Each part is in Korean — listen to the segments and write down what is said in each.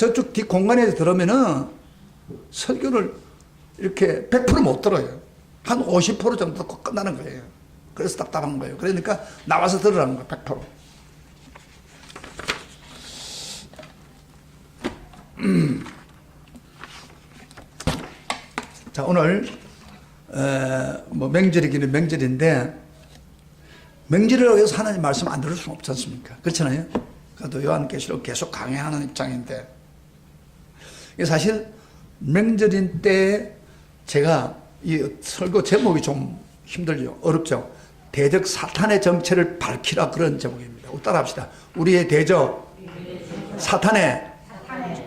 저쪽 뒷 공간에 들어오면은 설교를 이렇게 100%못 들어요. 한 50% 정도 듣고 끝나는 거예요. 그래서 답답한 거예요. 그러니까 나와서 들으라는 거예요. 100%. 자, 오늘 뭐 명절이기는 명절인데 명절이라고 해서 하나님 말씀 안 들을 수는 없지 않습니까? 그렇잖아요. 그래도 요한계시록 계속 강행하는 입장인데 사실 명절인 때 제가 이 설교 제목이 좀 힘들죠. 어렵죠. 대적 사탄의 정체를 밝히라, 그런 제목입니다. 따라합시다. 우리의 대적 사탄의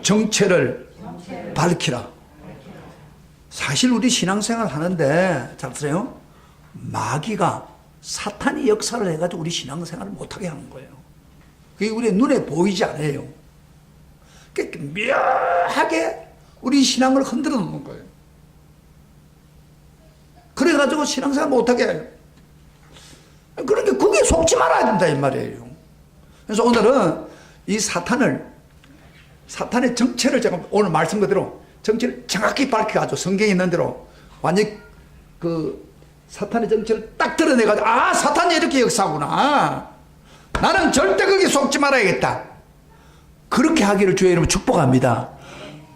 정체를 밝히라. 사실 우리 신앙생활 하는데 잘 들어요. 마귀가 사탄이 역사를 해가지고 우리 신앙생활을 못하게 하는 거예요. 그게 우리 눈에 보이지 않아요. 묘하게 우리 신앙을 흔들어 놓는 거예요. 그래가지고 신앙생활 못하게 해요. 그러니까 그게 속지 말아야 된다 이 말이에요. 그래서 오늘은 이 사탄의 정체를 제가 오늘 말씀 그대로 정체를 정확히 밝혀가지고 성경에 있는 대로 완전히 그 사탄의 정체를 딱 드러내가지고 아, 사탄이 이렇게 역사하구나. 나는 절대 거기에 속지 말아야겠다. 그렇게 하기를 주의 이름으로 축복합니다.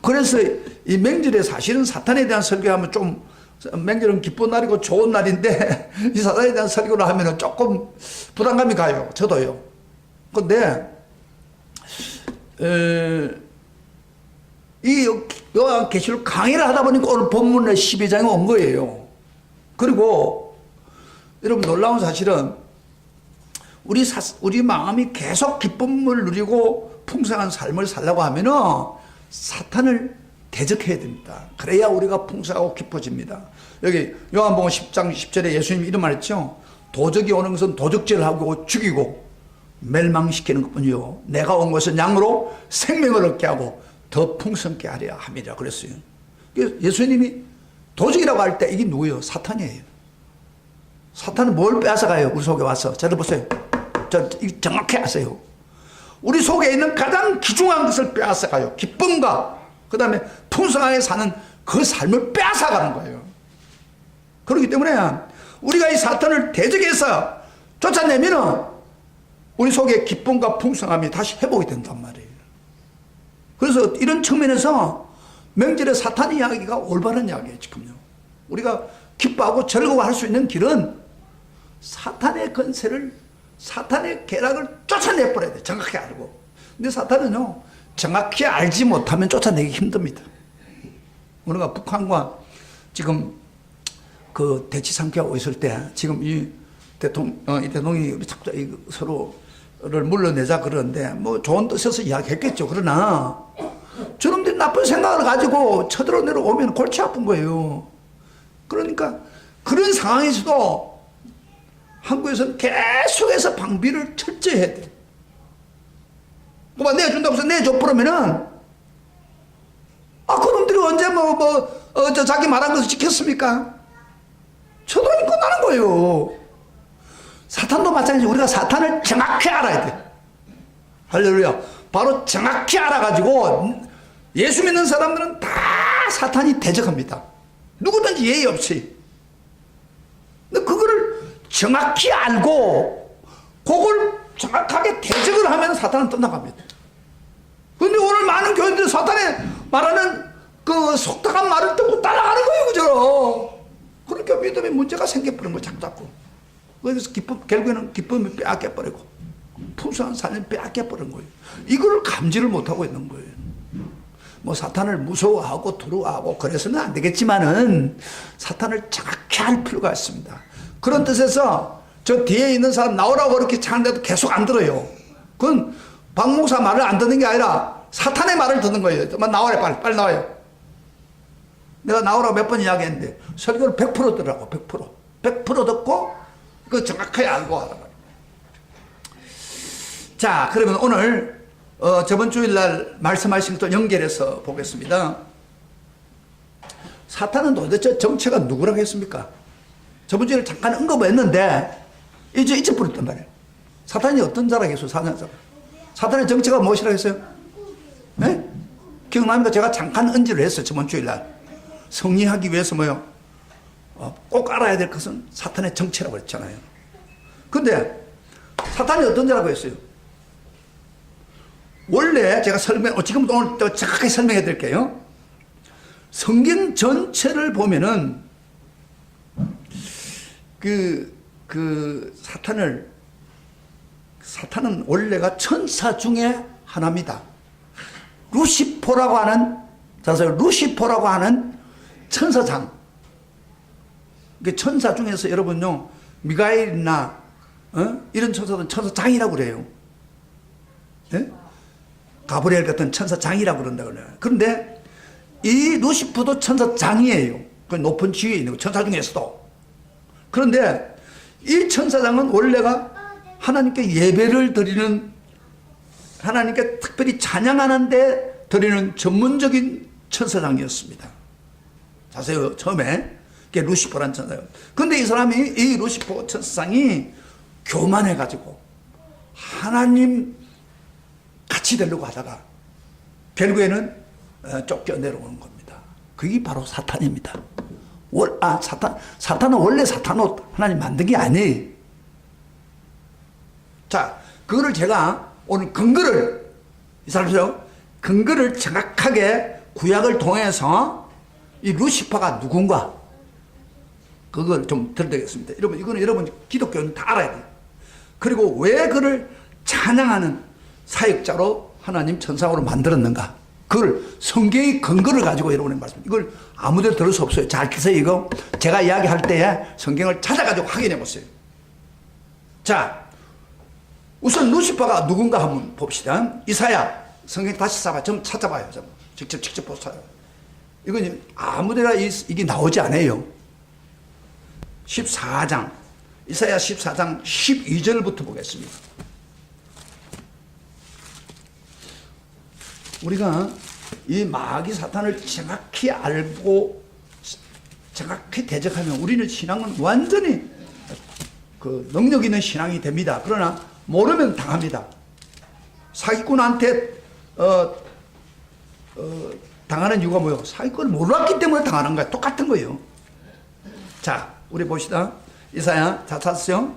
그래서 이 명절에 사실은 사탄에 대한 설교하면 좀 명절은 기쁜 날이고 좋은 날인데 이 사탄에 대한 설교를 하면 조금 부담감이 가요. 저도요. 근데 이 요한계시록 강의를 하다 보니까 오늘 본문의 12장에 온 거예요. 그리고 여러분 놀라운 사실은 우리 마음이 계속 기쁨을 누리고 풍성한 삶을 살려고 하면은 사탄을 대적해야 됩니다. 그래야 우리가 풍성하고 기뻐집니다. 여기 요한복음 10장 10절에 예수님이 이런 말 했죠. 도적이 오는 것은 도적질을 하고 죽이고 멸망시키는 것뿐이요, 내가 온 것은 양으로 생명을 얻게 하고 더 풍성케 하려 함이라 그랬어요. 예수님이 도적이라고 할 때 이게 누구예요? 사탄이에요. 사탄은 뭘 빼앗아가요? 우리 속에 와서. 저를 보세요. 정확히 아세요. 우리 속에 있는 가장 귀중한 것을 빼앗아가요. 기쁨과 그 다음에 풍성하게 사는 그 삶을 빼앗아가는 거예요. 그렇기 때문에 우리가 이 사탄을 대적해서 쫓아내면은 우리 속에 기쁨과 풍성함이 다시 회복이 된단 말이에요. 그래서 이런 측면에서 명절에 사탄 이야기가 올바른 이야기예요. 지금요. 우리가 기뻐하고 즐거워할 수 있는 길은 사탄의 건세를, 사탄의 계략을 쫓아내버려야 돼. 정확히 알고. 근데 사탄은요, 정확히 알지 못하면 쫓아내기 힘듭니다. 우리가 북한과 지금 그 대치 상태하고 있을 때 지금 이 대통령이 서로를 물러내자 그러는데 뭐 좋은 뜻에서 이야기했겠죠. 그러나 저놈들이 나쁜 생각을 가지고 쳐들어 내려오면 골치 아픈 거예요. 그러니까 그런 상황에서도 한국에서는 계속해서 방비를 철저히 해야 돼. 뭐가 내준다고 해서 내줘 버리면은 그놈들이 언제 자기 말한 것을 지켰습니까? 저도 이거 나는 거예요. 사탄도 마찬가지로 우리가 사탄을 정확히 알아야 돼. 할렐루야. 바로 정확히 알아가지고 예수 믿는 사람들은 다 사탄이 대적합니다. 누구든지 예의 없이. 근데 그거를 정확히 알고 그걸 정확하게 대적을 하면 사탄은 떠나갑니다. 근데 오늘 많은 교인들이 사탄의 말하는 그 속닥한 말을 듣고 따라가는 거예요. 그죠? 그러니까 믿음에 문제가 생겨버린 거예요. 자꾸. 그래서 결국에는 기쁨을 빼앗겨버리고 풍성한 삶을 빼앗겨버린 거예요. 이걸 감지를 못하고 있는 거예요. 뭐 사탄을 무서워하고 두려워하고 그래서는 안 되겠지만은 사탄을 정확히 할 필요가 있습니다. 그런 뜻에서 저 뒤에 있는 사람 나오라고 그렇게 차는데도 계속 안 들어요. 그건 박 목사 말을 안 듣는 게 아니라 사탄의 말을 듣는 거예요. 나와요. 빨리 나와요. 내가 나오라고 몇 번 이야기했는데 설교를 100% 들으라고. 100% 듣고 그 정확하게 알고 하라. 자, 그러면 오늘 저번 주일날 말씀하신 것도 연결해서 보겠습니다. 사탄은 도대체 정체가 누구라고 했습니까? 저번 주에 잠깐 언급했는데 이제 잊어버렸단 말이에요. 사탄이 어떤 자라고 했어요? 사탄의 정체가 무엇이라고 했어요? 네? 기억납니까? 제가 잠깐 언지를 했어요. 저번 주일날. 승리하기 위해서 뭐요? 꼭 알아야 될 것은 사탄의 정체라고 했잖아요. 근데 사탄이 어떤 자라고 했어요? 원래 제가 지금 오늘 또 정확하게 설명해 드릴게요. 성경 전체를 보면은 사탄은 원래가 천사 중에 하나입니다. 루시퍼라고 하는 천사장. 천사 중에서 여러분요, 미가엘이나 이런 천사들은 천사장이라고 그래요. 네? 가브리엘 같은 천사장이라고 그런다고 그래요. 그런데 이 루시퍼도 천사장이에요. 그 높은 지위에 있는 거, 천사 중에서도. 그런데 이 천사장은 원래가 하나님께 예배를 드리는, 하나님께 특별히 찬양하는데 드리는 전문적인 천사장이었습니다. 자세히 처음에 그게 루시퍼란 천사예요. 그런데 이 루시퍼 천사장이 교만해가지고 하나님 같이 되려고 하다가 결국에는 쫓겨내려오는 겁니다. 그게 바로 사탄입니다. 사탄은 원래 사탄으로 하나님 만든 게 아니에요. 자, 그거를 제가 오늘 근거를 정확하게 구약을 통해서 이 루시퍼가 누군가 그걸 좀 들어드리겠습니다. 이거는 여러분 기독교는 다 알아야 돼요. 그리고 왜 그를 찬양하는 사역자로 하나님 천사로 만들었는가? 그걸 성경의 근거를 가지고 여러분의 말씀, 이걸 아무데나 들을 수 없어요. 잘 기세요. 이거 제가 이야기할 때에 성경을 찾아가지고 확인해 보세요. 자, 우선 루시퍼가 누군가 한번 봅시다. 이사야 성경 다시 좀 찾아봐요. 직접 보세요. 이건 아무데나 이게 나오지 않아요. 14장, 이사야 14장 12절부터 보겠습니다. 우리가 이 마귀 사탄을 정확히 알고 정확히 대적하면 우리는 신앙은 완전히 그 능력 있는 신앙이 됩니다. 그러나 모르면 당합니다. 사기꾼한테 당하는 이유가 뭐예요? 사기꾼을 몰랐기 때문에 당하는 거예요. 똑같은 거예요. 자, 우리 봅시다. 이사야 다 찾았어요?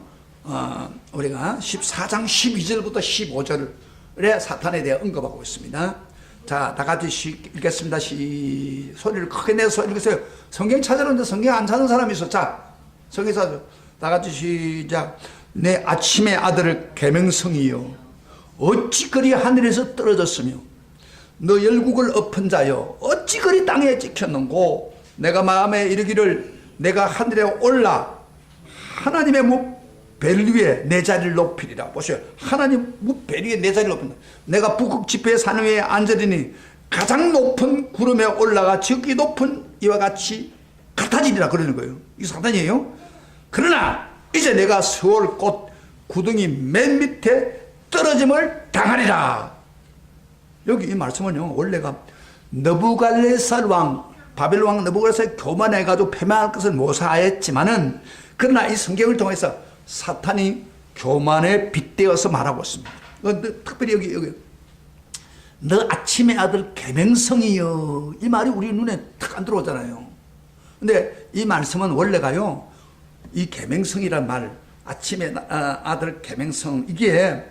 우리가 14장 12절부터 15절에 사탄에 대해 언급하고 있습니다. 자, 다 같이 읽겠습니다. 소리를 크게 내서 읽으세요. 성경 찾으는데 성경 안 찾는 사람이 있어. 자, 성경 찾아. 다 같이 시작. 내 아침의 아들 계명성이여, 어찌 그리 하늘에서 떨어졌으며 너 열국을 엎은 자여, 어찌 그리 땅에 찍혔는고. 내가 마음에 이르기를 내가 하늘에 올라 하나님의 벨 위에 내 자리를 높이리라. 보세요. 하나님 벨 위에 내 자리를 높인다. 내가 북극 지폐의 산 위에 앉으리니 가장 높은 구름에 올라가 지극히 높은 이와 같이 같아지리라 그러는 거예요. 이게 사탄이에요. 그러나 이제 내가 서울 꽃 구덩이 맨 밑에 떨어짐을 당하리라. 여기 이 말씀은요, 원래가 느부갈네살 왕, 바벨 왕 느부갈네살이 교만해가지고 패망할 것을 모사했지만은, 그러나 이 성경을 통해서 사탄이 교만에 빗대어서 말하고 있습니다. 특별히 여기 너 아침의 아들 계명성이여, 이 말이 우리 눈에 탁 안 들어오잖아요. 근데 이 말씀은 원래가요, 이 계명성이란 말, 아침의 아들 계명성, 이게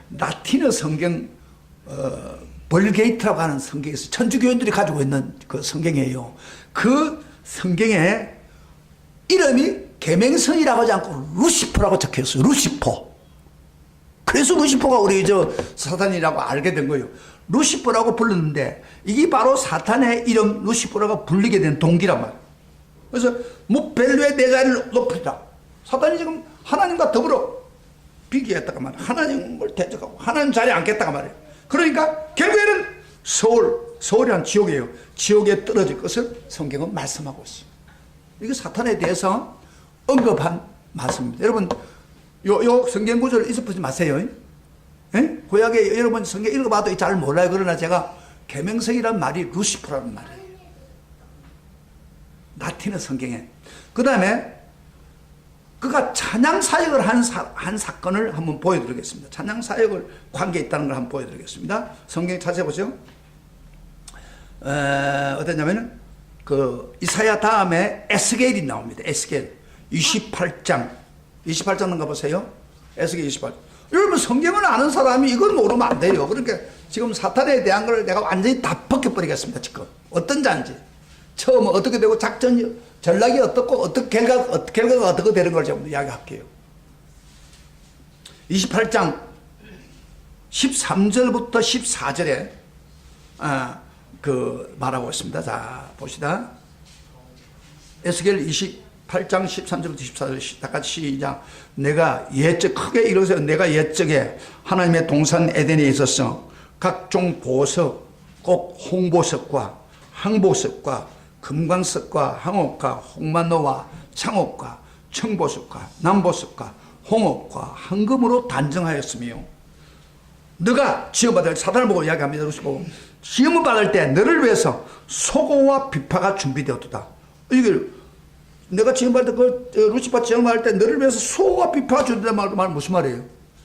라틴어 성경 벌게이트라고 하는 성경에서 천주교인들이 가지고 있는 그 성경이에요. 그 성경에 이름이 계명성이라고 하지 않고 루시퍼라고 적혀있어요. 루시퍼. 그래서 루시퍼가 우리 사탄이라고 알게 된 거예요. 루시퍼라고 불렀는데 이게 바로 사탄의 이름 루시퍼라고 불리게 된 동기란 말이에요. 그래서 벨류의 내 자리를 높이라. 사탄이 지금 하나님과 더불어 비교했다가 말이에요. 하나님을 대적하고 하나님 자리에 앉겠다가 말이에요. 그러니까 결국에는 서울이란 지옥이에요. 지옥에 떨어질 것을 성경은 말씀하고 있어요. 이게 사탄에 대해서 언급한 말씀입니다. 여러분, 요 성경 구절을 잊어버리지 마세요. 예? 구약에 여러분 성경 읽어봐도 잘 몰라요. 그러나 제가 계명성이란 말이 루시퍼라는 말이에요. 라틴어 성경에. 그 다음에 그가 찬양 사역을 한 사건을 한번 보여드리겠습니다. 찬양 사역을 관계 있다는 걸 한번 보여드리겠습니다. 성경 찾아보세요. 어떠냐면은 그 이사야 다음에 에스겔이 나옵니다. 에스겔 28장 28장 가보세요. 에스겔 28장. 여러분 성경을 아는 사람이 이걸 모르면 안 돼요. 그러니까 지금 사탄에 대한 걸 내가 완전히 다 벗겨버리겠습니다. 지금 어떤 자인지 처음 어떻게 되고 작전 전략이 어떻고 어떻게 결과가 어떻게 되는 걸 제가 이야기할게요. 28장 13절부터 14절에 그 말하고 있습니다. 자 봅시다. 에스겔 28장 13절부터 14절 다 같이 시작. 내가 옛적 크게 이르세요. 내가 옛적에 하나님의 동산 에덴에 있어서 각종 보석 꼭 홍보석과 항보석과 금광석과 항옥과 홍만노와 창옥과 청보석과 남보석과 홍옥과 황금으로 단정하였으며 너가 지음받을 사탄을 보고 이야기합니다. 시험을 받을 때 너를 위해서 소고와 비파가 준비되었다. 이게 내가 지음받을 때 루시파 지음받을 때 너를 위해서 소고와 비파가 준비되었다 말 무슨 말이에요?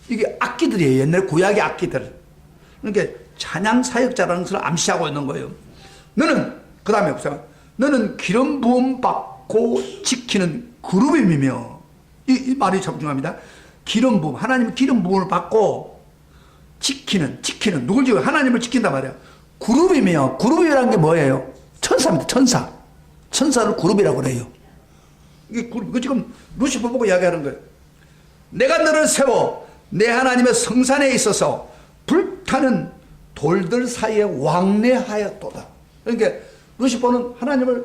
이게 악기들이에요. 옛날 구약의 악기들. 그러니까 찬양 사역자라는 것을 암시하고 있는 거예요. 너는 그 다음에 보세요. 너는 기름 부음 받고 지키는 그룹임이며 이 말이 참 중요합니다. 기름 부음 하나님의 기름 부음을 받고 지키는 누굴 지금 하나님을 지킨단 말이에요. 그룹이며 그룹이라는 게 뭐예요? 천사입니다. 천사를 그룹이라고 그래요. 이게 그룹, 지금 루시퍼 보고 이야기하는 거예요. 내가 너를 세워 내 하나님의 성산에 있어서 불타는 돌들 사이에 왕래하였도다. 그러니까 루시퍼는 하나님을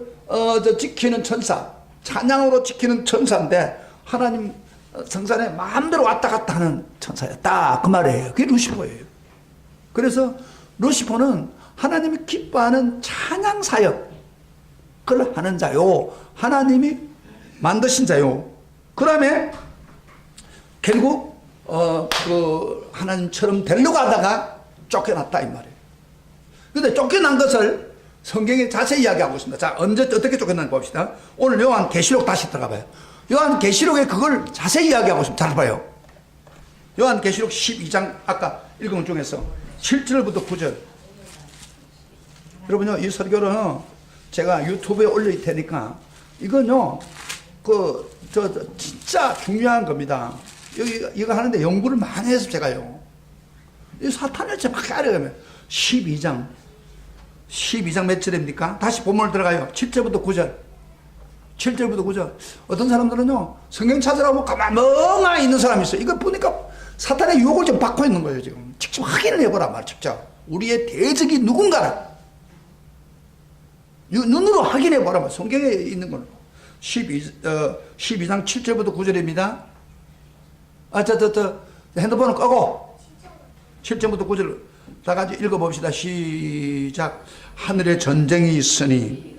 지키는 천사, 찬양으로 지키는 천사인데 하나님 성산에 마음대로 왔다 갔다 하는 천사였다 그 말이에요. 그게 루시퍼예요. 그래서 루시퍼는 하나님이 기뻐하는 찬양 사역을 하는 자요, 하나님이 만드신 자요. 그 다음에 결국 그 하나님처럼 되려고 하다가 쫓겨났다 이 말이에요. 근데 쫓겨난 것을 성경에 자세히 이야기하고 있습니다. 자, 언제 어떻게 쫓겨났는지 봅시다. 오늘 요한 계시록 다시 들어가 봐요. 요한 계시록에 그걸 자세히 이야기하고 있습니다. 잘 봐요. 요한 계시록 12장 아까 읽은 중에서 7절부터 9절. 여러분요, 이 설교는 제가 유튜브에 올릴 테니까 이건요, 진짜 중요한 겁니다. 이거 하는데 연구를 많이 해서 제가요. 이 사탄을 제밖에 알아가면 12장 몇 절입니까? 다시 본문을 들어가요. 7절부터 9절. 7절부터 9절. 어떤 사람들은요, 성경 찾으라고 가만 멍하니 있는 사람이 있어요. 이거 보니까 사탄의 유혹을 좀 받고 있는 거예요, 지금. 직접 확인을 해보란 말이에요, 직접. 우리의 대적이 누군가를. 눈으로 확인해보란 말이에요. 성경에 있는 거는. 12장 7절부터 9절입니다. 핸드폰을 끄고 7절부터 9절 다 같이 읽어봅시다. 시작. 하늘에 전쟁이 있으니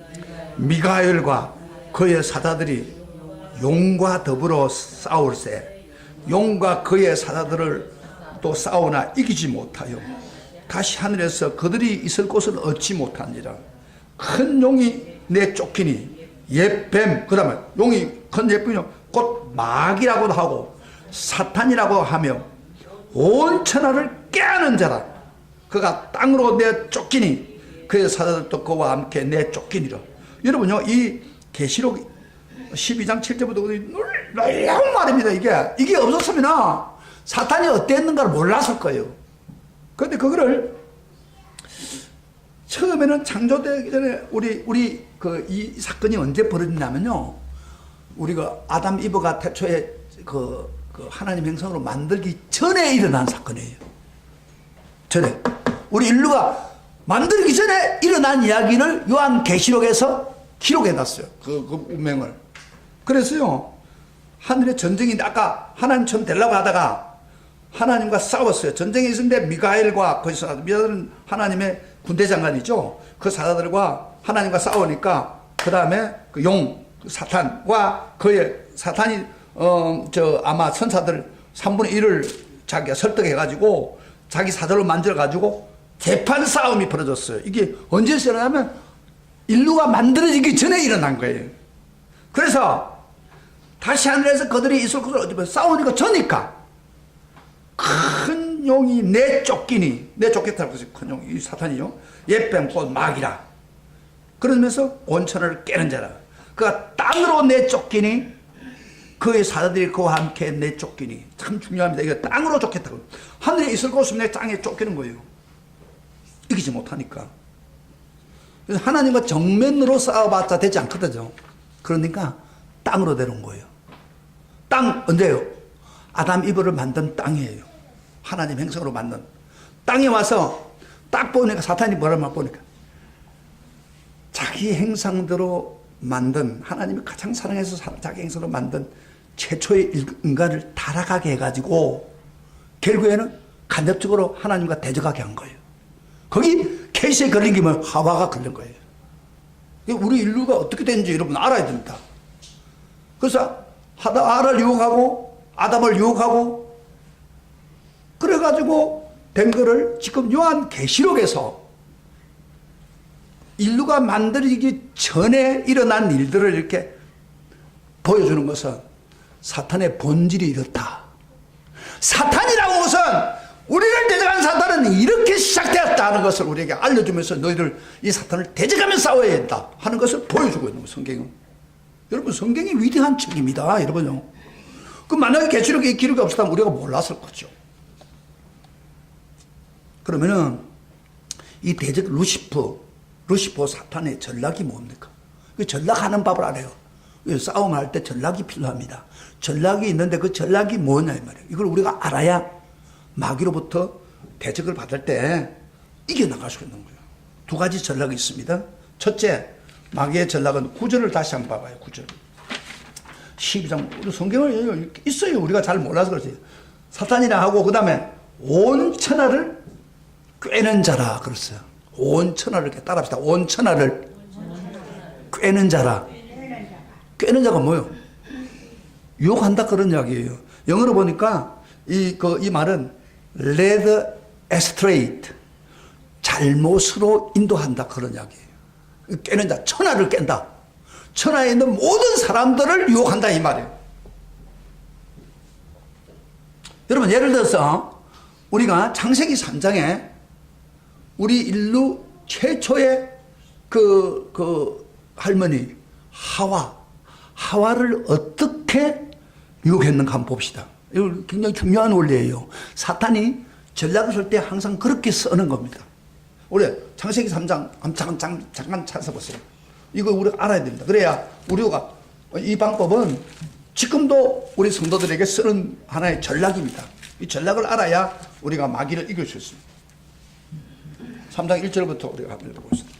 미가엘과 그의 사자들이 용과 더불어 싸울세. 용과 그의 사자들을 또 싸우나 이기지 못하여 다시 하늘에서 그들이 있을 곳을 얻지 못하니라. 큰 용이 내쫓기니 옛뱀, 그 다음에 용이 큰 옛뱀이 곧 마귀라고도 하고 사탄이라고 하며 온 천하를 깨하는 자라. 그가 땅으로 내쫓기니 그의 사자들도 그와 함께 내쫓기니라. 여러분요, 이 계시록 12장 7절부터 놀라운 말입니다. 이게 없었으면 사탄이 어땠는가를 몰랐을 거예요. 그런데 그거를 처음에는 창조되기 전에 이 사건이 언제 벌어졌냐면요, 우리가 아담 이브가 태초에 그 하나님 형상으로 만들기 전에 일어난 사건이에요. 전에 우리 인류가 만들기 전에 일어난 이야기를 요한 계시록에서 기록해 놨어요. 그 운명을. 그래서요, 하늘에 전쟁인데 아까 하나님처럼 되려고 하다가 하나님과 싸웠어요. 전쟁이 있었는데 미가엘과 미가엘은 하나님의 군대 장관이죠. 그 사자들과 하나님과 싸우니까 그 다음에 그 용 사탄과 그의 사탄이 아마 천사들 3분의 1을 자기가 설득해가지고 자기 사절로 만들어가지고 재판 싸움이 벌어졌어요. 이게 언제 일어나면 인류가 만들어지기 전에 일어난 거예요. 그래서 다시 하늘에서 그들이 있을 것을 어디 싸우니까 저니까 큰 용이 내쫓기니 내쫓겠다고 해서 큰 용이 사탄이요. 옛뱀 곧 마귀라. 그러면서 온 천하를 깨는 자라. 그가 땅으로 내쫓기니 그의 사자들이 그와 함께 내쫓기니. 참 중요합니다. 이거 땅으로 쫓겠다고. 하늘에 있을 곳 없으면 땅에 쫓기는 거예요. 이기지 못하니까. 그래서 하나님과 정면으로 싸워봤자 되지 않거든요. 그러니까 땅으로 내려온 거예요. 땅 언제요? 아담 이브를 만든 땅이에요. 하나님 행성으로 만든 땅에 와서 딱 보니까 사탄이 뭐라고 보니까 자기 행상대로 만든, 하나님이 가장 사랑해서 자기 행성으로 만든 최초의 인간을 타락하게 해가지고 결국에는 간접적으로 하나님과 대적하게 한 거예요. 거기 케이스에 걸린 게 뭐 하와가 걸린 거예요. 우리 인류가 어떻게 되는지 여러분 알아야 됩니다. 그래서 하와를 유혹하고 아담을 유혹하고 그래가지고 된 거를 지금 요한계시록에서 인류가 만들어지기 전에 일어난 일들을 이렇게 보여주는 것은 사탄의 본질이 이렇다. 사탄이라는 것은 우리를 대적한 사탄은 이렇게 시작되었다는 것을 우리에게 알려주면서 너희들 이 사탄을 대적하며 싸워야 한다 하는 것을 보여주고 있는 거예요. 성경은. 여러분 성경이 위대한 책입니다. 여러분요. 그 만약에 계시록에 이 기록이 없었다면 우리가 몰랐을 거죠. 그러면은 이 대적 루시퍼 사탄의 전략이 뭡니까? 그 전략하는 법을 알아요. 싸움할 때 전략이 필요합니다. 전략이 있는데 그 전략이 뭐냐 이 말이에요. 이걸 우리가 알아야 마귀로부터 대적을 받을 때 이겨나갈 수 있는 거예요. 두 가지 전략이 있습니다. 첫째, 마귀의 전략은 구절을 다시 한번 봐봐요. 구절. 12장, 우리 성경을 있어요. 우리가 잘 몰라서 그렇지. 사탄이라 하고 그 다음에 온 천하를 꿰는 자라 그랬어요. 온 천하를 이렇게 따라합시다. 온 천하를 꿰는 자라. 꿰는 자가 뭐예요? 유혹한다 그런 이야기예요. 영어로 보니까 이 말은 led astray, 잘못으로 인도한다 그런 이야기예요. 꿰는 자, 천하를 깬다. 천하에 있는 모든 사람들을 유혹한다 이 말이에요. 여러분 예를 들어서 우리가 창세기 3장에 우리 인류 최초의 그 할머니 하와를 어떻게 유혹했는가 한번 봅시다. 이거 굉장히 중요한 원리예요. 사탄이 전략을 쓸 때 항상 그렇게 쓰는 겁니다. 우리 창세기 3장 잠깐 찾아보세요. 이거 우리가 알아야 됩니다. 그래야 우리가 이 방법은 지금도 우리 성도들에게 쓰는 하나의 전략입니다. 이 전략을 알아야 우리가 마귀를 이길 수 있습니다. 3장 1절부터 우리가 한번 읽어보겠습니다.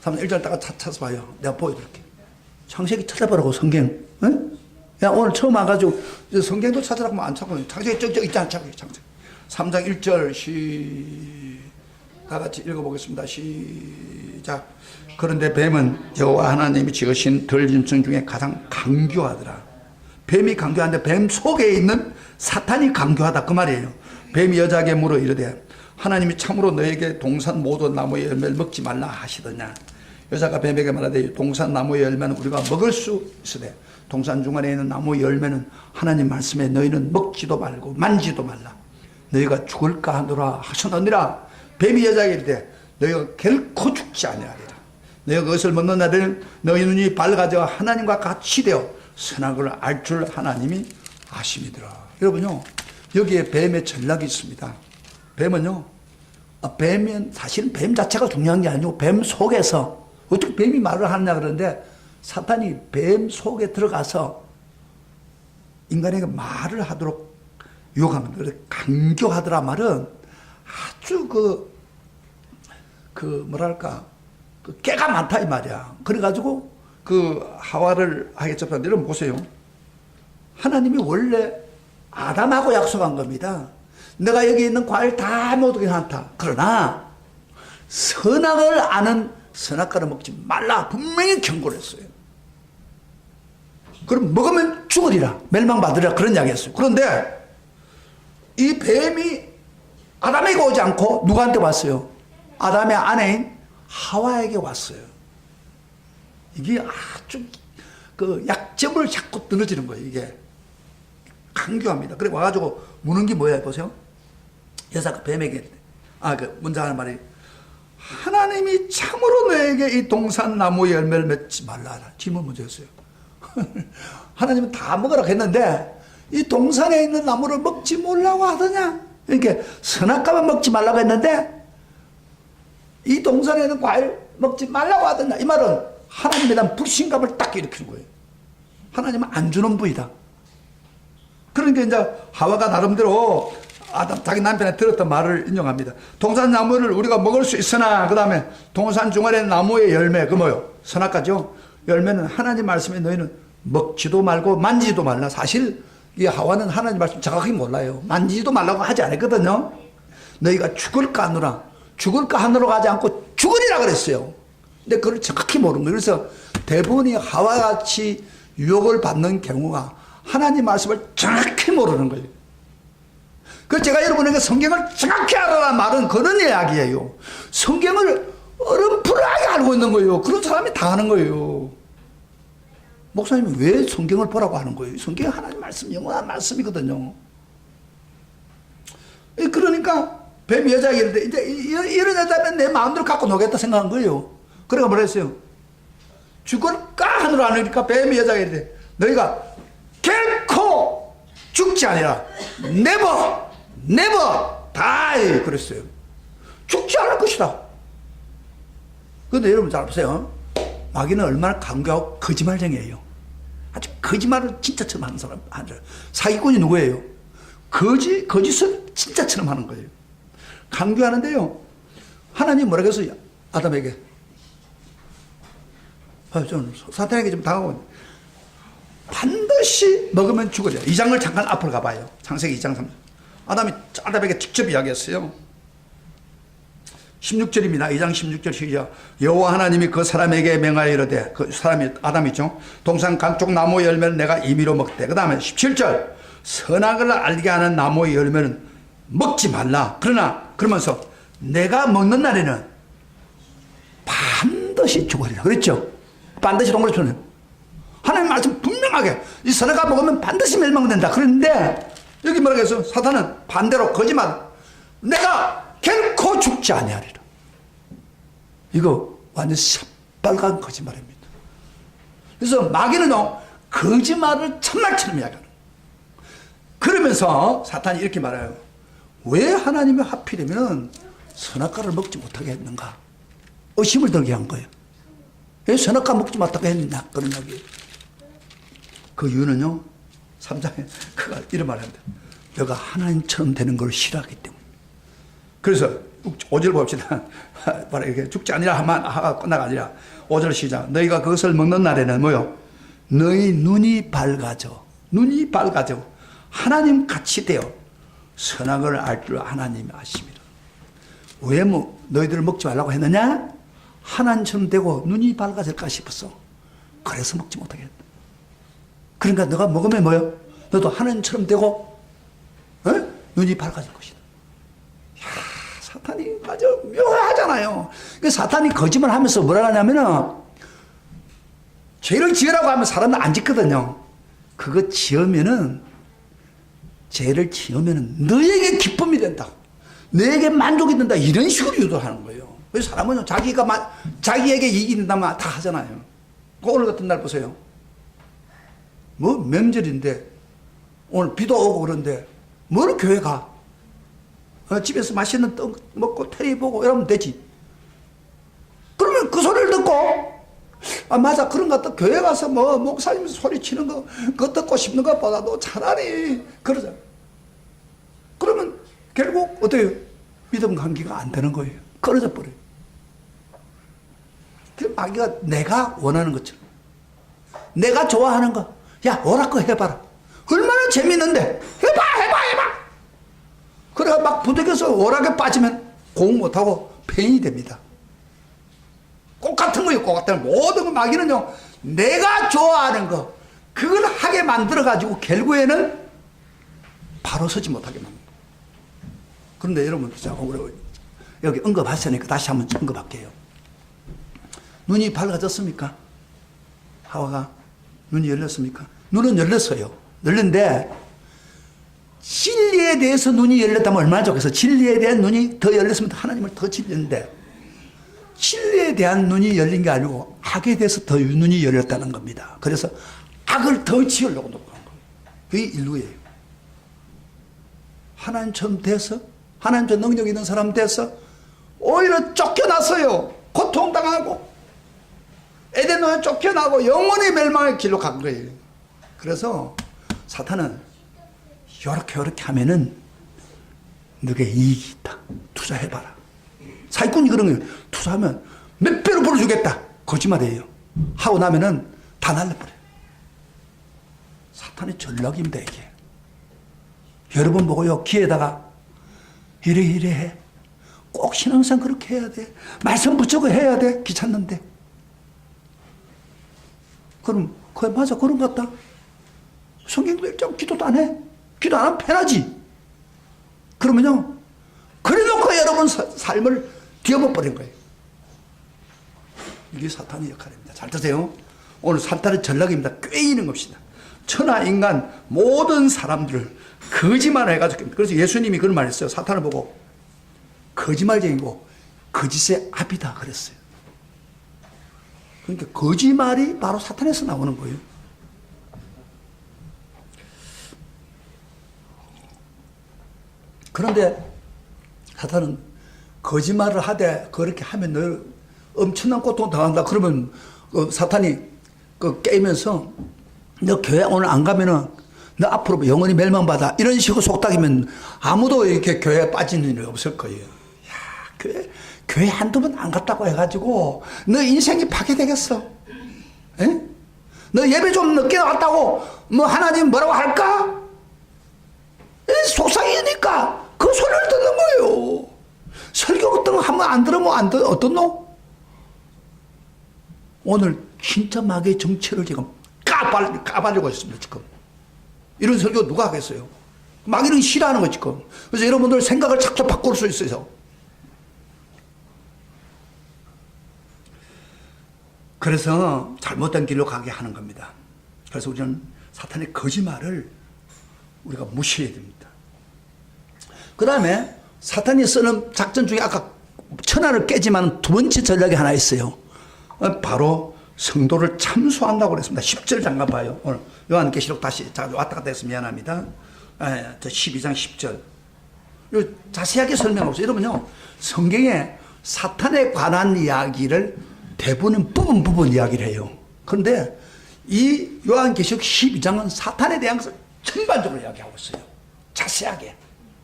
3장 1절 딱 찾아서 봐요. 내가 보여드릴게. 창세기 찾아보라고 성경. 응? 야 오늘 처음 와가지고 성경도 찾으라고 하면 안 찾고 창세기 쩍쩍 있지 않죠? 창세기 3장 1절 다 같이 읽어보겠습니다. 시작. 그런데 뱀은 여호와 하나님이 지으신 들짐승 중에 가장 강교하더라. 뱀이 강교한데 뱀 속에 있는 사탄이 강교하다 그 말이에요. 뱀이 여자에게 물어 이르되 하나님이 참으로 너에게 동산 모든 나무의 열매를 먹지 말라 하시더냐. 여자가 뱀에게 말하되 동산 나무의 열매는 우리가 먹을 수 있으되 동산 중간에 있는 나무의 열매는 하나님 말씀에 너희는 먹지도 말고 만지도 말라. 너희가 죽을까 하노라 하셨느니라. 뱀이 여자에게 이르되 너희가 결코 죽지 아니하리라. 너희가 그것을 먹는 날에는 너희 눈이 밝아져 하나님과 같이 되어 선악을 알 줄 하나님이 아심이더라. 여러분요 여기에 뱀의 전략이 있습니다. 뱀은요 뱀은 사실은 뱀 자체가 중요한 게 아니고 뱀 속에서 어떻게 뱀이 말을 하느냐 그러는데 사탄이 뱀 속에 들어가서 인간에게 말을 하도록 유혹합니다. 그래서 강교하더라 말은 아주 뭐랄까 깨가 많다 이 말이야. 그래가지고 하와를 하겠죠. 여러분 보세요. 하나님이 원래 아담하고 약속한 겁니다. 내가 여기 있는 과일 다 먹어도 괜찮다. 그러나 선악을 아는 선악과를 먹지 말라 분명히 경고를 했어요. 그럼 먹으면 죽으리라 멸망받으리라 그런 이야기 했어요. 그런데 이 뱀이 아담에게 오지 않고 누구한테 왔어요? 아담의 아내인 하와에게 왔어요. 이게 아주 약점을 자꾸 늘어지는 거예요. 이게 강교합니다. 그래 와가지고 무는 게 뭐야 보세요. 여자가 뱀에게 문자 하는 말이 하나님이 참으로 너에게 이 동산 나무의 열매를 맺지 말라. 질문 문제였어요. 하나님은 다 먹으라고 했는데 이 동산에 있는 나무를 먹지 말라고 하더냐? 이렇게 선악과만 먹지 말라고 했는데 이 동산에 있는 과일 먹지 말라고 하더냐? 이 말은 하나님에 대한 불신감을 딱 일으키는 거예요. 하나님은 안 주는 부이다. 그러니까 이제 하와가 나름대로 아담 자기 남편이 들었던 말을 인용합니다. 동산 나무를 우리가 먹을 수 있으나 그 다음에 동산 중간에 나무의 열매 그 뭐요? 선악과죠. 열매는 하나님 말씀에 너희는 먹지도 말고 만지지도 말라. 사실 이 하와는 하나님 말씀 정확히 몰라요. 만지지도 말라고 하지 않았거든요. 너희가 죽을까 하느라 죽을까 하느라고 하지 않고 죽으리라 그랬어요. 근데 그걸 정확히 모르는 거예요. 그래서 대부분이 하와같이 유혹을 받는 경우가 하나님 말씀을 정확히 모르는 거예요. 그래서 제가 여러분에게 성경을 정확히 알아라 말은 그런 이야기예요. 성경을 어렴풋하게 알고 있는 거예요. 그런 사람이 다 하는 거예요. 목사님이 왜 성경을 보라고 하는 거예요? 성경은 하나님 말씀, 영원한 말씀이거든요. 그러니까 뱀이 여자에게 이르되 이제 이런 여자면 내 마음대로 갖고 노겠다 생각한 거예요. 그래가 뭐라 했어요? 죽을까 하느라 안 하니까 뱀이 여자에게 이르되 너희가 결코 죽지 아니라 never die 그랬어요. 죽지 않을 것이다. 그런데 여러분 잘 보세요. 마귀는 얼마나 강교하고 거짓말쟁이에요. 아주 거짓말을 진짜처럼 하는 사람. 사기꾼이 누구예요? 거짓을 진짜처럼 하는 거예요. 강교하는데요. 하나님 뭐라고 했어요? 아담에게. 저는 사탄에게 좀 당하고 반드시 먹으면 죽으리라. 2장을 잠깐 앞으로 가봐요. 창세기 2장 3장. 아담에게 직접 이야기했어요. 16절입니다. 2장 16절 시작. 여호와 하나님이 그 사람에게 명하여 이르되 그 사람이 아담이죠. 동산 각종 나무의 열매는 내가 임의로 먹되. 그 다음에 17절 선악을 알게 하는 나무의 열매는 먹지 말라. 그러면서 내가 먹는 날에는 반드시 죽으리라. 그랬죠. 반드시 동그랗게 쳐요. 하나님 말씀 분명하게 이 선악과 먹으면 반드시 멸망된다. 그런데 여기 뭐라고 해서 사탄은 반대로 거짓말. 내가 결코 죽지 아니하리라. 이거 완전 새빨간 거짓말입니다. 그래서 마귀는요 거짓말을 참말처럼 이야기하는. 그러면서 사탄이 이렇게 말해요. 왜 하나님이 하필이면 선악과를 먹지 못하게 했는가? 의심을 들게 한 거예요. 왜 선악과 먹지 못하게 했느냐? 그런 이야기. 그 이유는요 3장에 그가 이런 말을 합니다. 너가 하나님처럼 되는 걸 싫어하기 때문에. 그래서 5절 봅시다. 바로 이렇게 죽지 아니라 하가 끝나가 아니라 5절 시작. 너희가 그것을 먹는 날에는 뭐요? 너희 눈이 밝아져. 눈이 밝아져. 하나님 같이 되어 선악을 알 줄 하나님이 아십니다. 왜 너희들을 먹지 말라고 했느냐? 하나님처럼 되고 눈이 밝아질까 싶었어. 그래서 먹지 못하게 했다. 그러니까 너가 먹으면 뭐요? 너도 하나님처럼 되고 눈이 밝아질 것이다. 이야, 사탄이 아주 묘하잖아요. 사탄이 거짓말 하면서 뭐라 하냐면은 죄를 지으라고 하면 사람은 안 짓거든요. 그거 지으면은 죄를 지으면은 너에게 기쁨이 된다. 너에게 만족이 된다. 이런 식으로 유도하는 거예요. 그래서 사람은 자기에게 이익이 된다면 다 하잖아요. 오늘 같은 날 보세요. 뭐 명절인데 오늘 비도 오고 그런데 뭘 교회 가? 집에서 맛있는 떡 먹고 테레비 보고 이러면 되지. 그러면 그 소리를 듣고 맞아 그런 것 같다. 교회 가서 뭐 목사님 소리치는 거 그거 듣고 싶는 것보다도 차라리 그러자. 그러면 결국 어때요? 믿음 관계가 안 되는 거예요. 끊어져 버려요. 그 마귀가 내가 원하는 것처럼 내가 좋아하는 거 야 오라고 해봐라. 얼마나 재밌는데 해봐. 그래가 막 부득여서 오락에 빠지면 공 못하고 폐인이 됩니다. 꽃 같은 거예요. 꽃 같은 거. 모든 거 마귀는요 내가 좋아하는 거 그걸 하게 만들어 가지고 결국에는 바로 서지 못하게 만듭니다. 그런데 여러분 자 여기 언급하셨으니까 다시 한번 언급할게요. 눈이 밝아졌습니까? 하와가 눈이 열렸습니까? 눈은 열렸어요. 열렸는데 진리에 대해서 눈이 열렸다면 얼마나 좋겠어. 진리에 대한 눈이 더 열렸으면 하나님을 더 진리는데 진리에 대한 눈이 열린 게 아니고 악에 대해서 더 눈이 열렸다는 겁니다. 그래서 악을 더 지으려고 노력한 거예요. 그게 인류예요. 하나님처럼 돼서, 하나님처럼 능력 있는 사람 돼서 오히려 쫓겨났어요. 고통당하고 에덴동에 쫓겨나고 영원히 멸망의 길로 간 거예요. 그래서 사탄은 요렇게 하면은 너게 이익이 있다. 투자해봐라. 사기꾼이 그런 거예요. 투자하면 몇 배로 벌어주겠다. 거짓말이에요. 하고 나면은 다 날려버려요. 사탄의 전략입니다, 이게. 여러분 보고요, 귀에다가 이래 해. 꼭 신앙생 그렇게 해야 돼. 말씀 붙여고 해야 돼. 귀찮는데. 그럼, 그래, 맞아. 그런 것 같다. 성경도 읽자고 기도도 안 해. 기도 안 하면 패나지. 그러면요, 그래 놓고 여러분 삶을 뒤엎어버린 거예요. 이게 사탄의 역할입니다. 잘 드세요. 오늘 사탄의 전략입니다. 꿰이는 것입니다. 천하 인간 모든 사람들을 거짓말을 해가지고, 그래서 예수님이 그런 말 했어요. 사탄을 보고 거짓말쟁이고 거짓의 압이다 그랬어요. 그러니까 거짓말이 바로 사탄에서 나오는 거예요. 그런데 사탄은 거짓말을 하되 그렇게 하면 너 엄청난 고통 당한다. 그러면 사탄이 깨면서 너 교회 오늘 안 가면은 너 앞으로 영원히 멸망받아. 이런 식으로 속닥이면 아무도 이렇게 교회에 빠지는 일이 없을 거예요. 야, 교회 한두 번 안 갔다고 해가지고 너 인생이 파괴되겠어. 에? 너 예배 좀 늦게 나왔다고 뭐 하나님 뭐라고 할까? 속상이니까 그 소리를 듣는 거예요. 설교 같은 거 한번 안 들으면 어떻노? 오늘 진짜 마귀의 정체를 지금 까발리고 있습니다, 지금. 이런 설교 누가 하겠어요? 마귀는 싫어하는 거 지금. 그래서 여러분들 생각을 착착 바꿀 수 있어요. 그래서 잘못된 길로 가게 하는 겁니다. 그래서 우리는 사탄의 거짓말을 우리가 무시해야 됩니다. 그 다음에 사탄이 쓰는 작전 중에 아까 천하를 깨지만 두 번째 전략이 하나 있어요. 바로 성도를 참수한다고 그랬습니다. 10절 잠깐 봐요. 오늘 요한계시록 다시 왔다 갔다 해서 미안합니다. 12장 10절. 자세하게 설명하고 있어요. 여러분요, 성경에 사탄에 관한 이야기를 대부분은 부분 이야기를 해요. 그런데 이 요한계시록 12장은 사탄에 대한 것을 전반적으로 이야기하고 있어요. 자세하게.